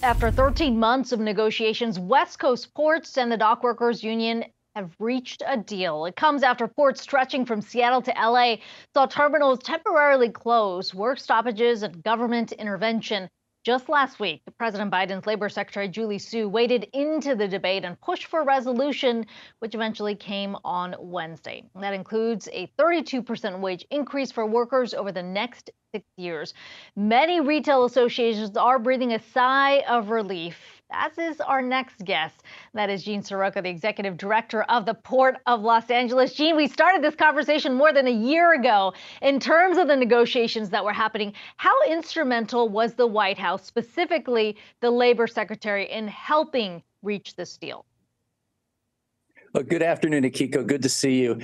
After 13 months of negotiations, West Coast ports and the dock workers union have reached a deal. It comes after ports stretching from Seattle to LA saw terminals temporarily close, work stoppages, and government intervention. Just last week, President Biden's Labor Secretary Julie Su waded into the debate and pushed for a resolution, which eventually came on Wednesday. That includes a 32% wage increase for workers over the next 6 years. Many retail associations are breathing a sigh of relief, as is our next guest. That is Jean Seroka, the executive director of the Port of Los Angeles. Jean, we started this conversation more than a year ago. In terms of the negotiations that were happening, how instrumental was the White House, specifically the Labor Secretary, in helping reach this deal? Good afternoon, Akiko. Good to see you.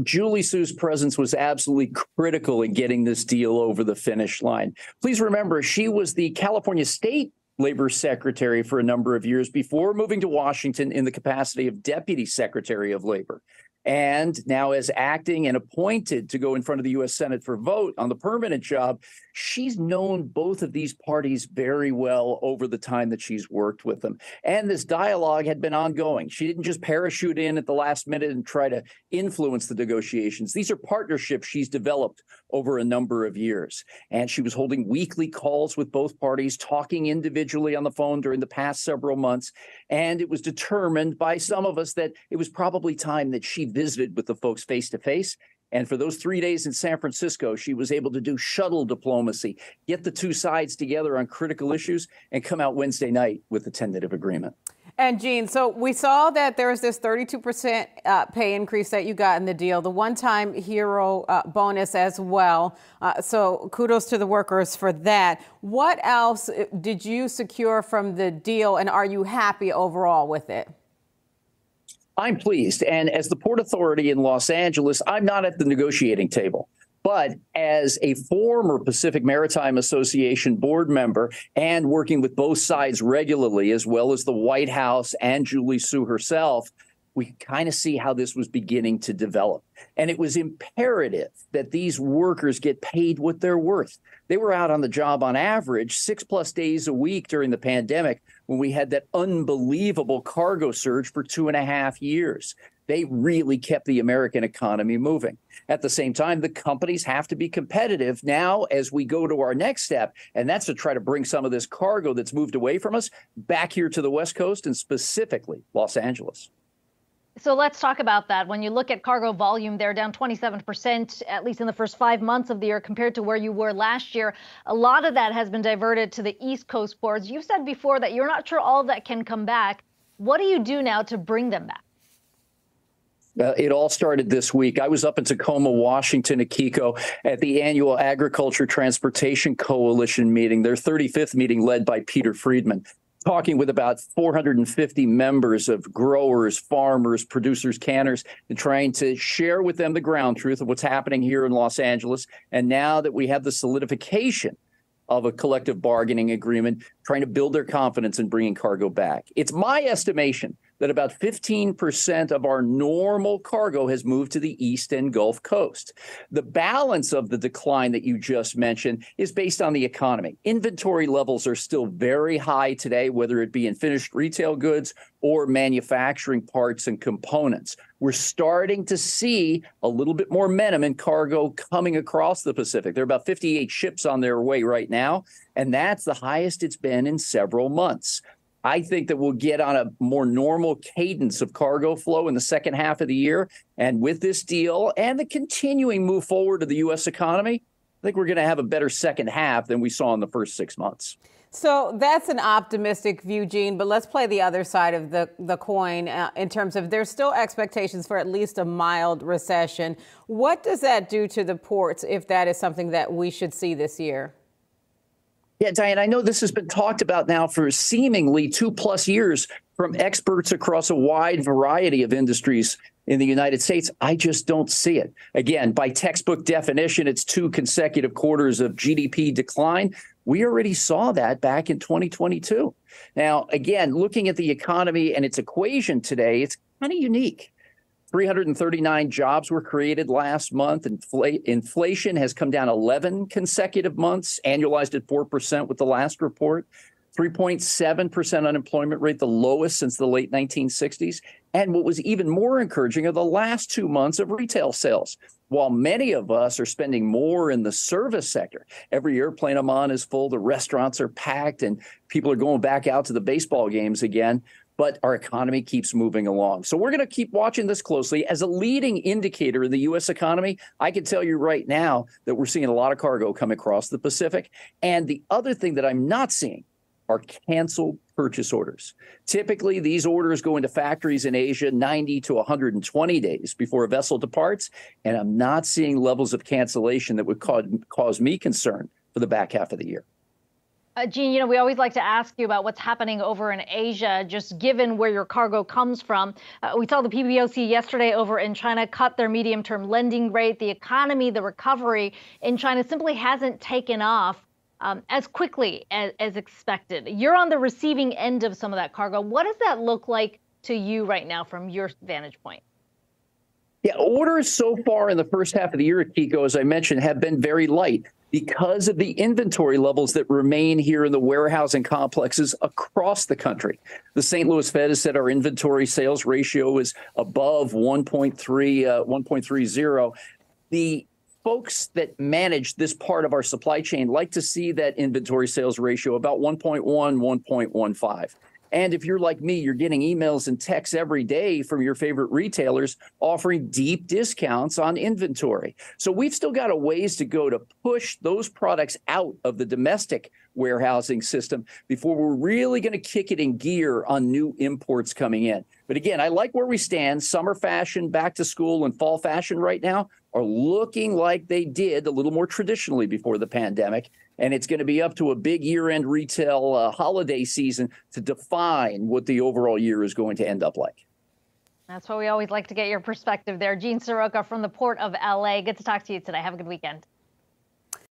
Julie Su's presence was absolutely critical in getting this deal over the finish line. Please remember, she was the California State Labor Secretary for a number of years before moving to Washington in the capacity of Deputy Secretary of Labor. And now as acting and appointed to go in front of the U.S. Senate for vote on the permanent job, she's known both of these parties very well over the time that she's worked with them. And this dialogue had been ongoing. She didn't just parachute in at the last minute and try to influence the negotiations. These are partnerships she's developed over a number of years. And she was holding weekly calls with both parties, talking individually on the phone during the past several months. And it was determined by some of us that it was probably time that she visited with the folks face to face. And for those 3 days in San Francisco, she was able to do shuttle diplomacy, get the two sides together on critical issues, and come out Wednesday night with a tentative agreement. And Jean, so we saw that there was this 32% pay increase that you got in the deal, the one-time hero bonus as well. So kudos to the workers for that. What else did you secure from the deal, and are you happy overall with it? I'm pleased. And as the Port Authority in Los Angeles, I'm not at the negotiating table. But as a former Pacific Maritime Association board member and working with both sides regularly, as well as the White House and Julie Su herself, we kind of see how this was beginning to develop. And it was imperative that these workers get paid what they're worth. They were out on the job on average 6+ days a week during the pandemic when we had that unbelievable cargo surge for 2.5 years. They really kept the American economy moving. At the same time, the companies have to be competitive now as we go to our next step, and that's to try to bring some of this cargo that's moved away from us back here to the West Coast and specifically Los Angeles. So let's talk about that. When you look at cargo volume, they're down 27%, at least in the first 5 months of the year compared to where you were last year. A lot of that has been diverted to the East Coast ports. You said before that you're not sure all of that can come back. What do you do now to bring them back? It all started this week. I was up in Tacoma, Washington, Akiko, at the annual Agriculture Transportation Coalition meeting, their 35th meeting led by Peter Friedman, talking with about 450 members of growers, farmers, producers, canners, and trying to share with them the ground truth of what's happening here in Los Angeles. And now that we have the solidification of a collective bargaining agreement, trying to build their confidence in bringing cargo back. It's my estimation that about 15% of our normal cargo has moved to the East and Gulf Coast. The balance of the decline that you just mentioned is based on the economy. Inventory levels are still very high today, whether it be in finished retail goods or manufacturing parts and components. We're starting to see a little bit more momentum in cargo coming across the Pacific. There are about 58 ships on their way right now, and that's the highest it's been in several months. I think that we'll get on a more normal cadence of cargo flow in the second half of the year. And with this deal and the continuing move forward of the U.S. economy, I think we're going to have a better second half than we saw in the first 6 months. So that's an optimistic view, Jean, but let's play the other side of the coin in terms of there's still expectations for at least a mild recession. What does that do to the ports if that is something that we should see this year? Yeah, Diane, I know this has been talked about now for seemingly 2+ years from experts across a wide variety of industries in the United States. I just don't see it. Again, by textbook definition, it's 2 consecutive quarters of GDP decline. We already saw that back in 2022. Now, again, looking at the economy and its equation today, it's kind of unique. 339 jobs were created last month. Inflation has come down 11 consecutive months, annualized at 4% with the last report. 3.7% unemployment rate, the lowest since the late 1960s. And what was even more encouraging are the last 2 months of retail sales. While many of us are spending more in the service sector, every airplane I'm on is full, the restaurants are packed, and people are going back out to the baseball games again. But our economy keeps moving along. So we're going to keep watching this closely. As a leading indicator of the U.S. economy, I can tell you right now that we're seeing a lot of cargo come across the Pacific. And the other thing that I'm not seeing are canceled purchase orders. Typically, these orders go into factories in Asia 90 to 120 days before a vessel departs. And I'm not seeing levels of cancellation that would cause me concern for the back half of the year. Gene, we always like to ask you about what's happening over in Asia, just given where your cargo comes from. We saw the PBOC yesterday over in China cut their medium-term lending rate. The economy, the recovery in China simply hasn't taken off as quickly as expected. You're on the receiving end of some of that cargo. What does that look like to you right now from your vantage point? Yeah, orders so far in the first half of the year, Kiko, as I mentioned, have been very light because of the inventory levels that remain here in the warehousing complexes across the country. The St. Louis Fed has said our inventory sales ratio is above 1.30. The folks that manage this part of our supply chain like to see that inventory sales ratio about 1.1, 1.15. And if you're like me, you're getting emails and texts every day from your favorite retailers offering deep discounts on inventory. So we've still got a ways to go to push those products out of the domestic warehousing system before we're really going to kick it in gear on new imports coming in. But again, I like where we stand. Summer fashion, back to school, and fall fashion right now are looking like they did a little more traditionally before the pandemic. And it's going to be up to a big year-end retail holiday season to define what the overall year is going to end up like. That's why we always like to get your perspective there. Gene Seroka from the Port of LA. Good to talk to you today. Have a good weekend.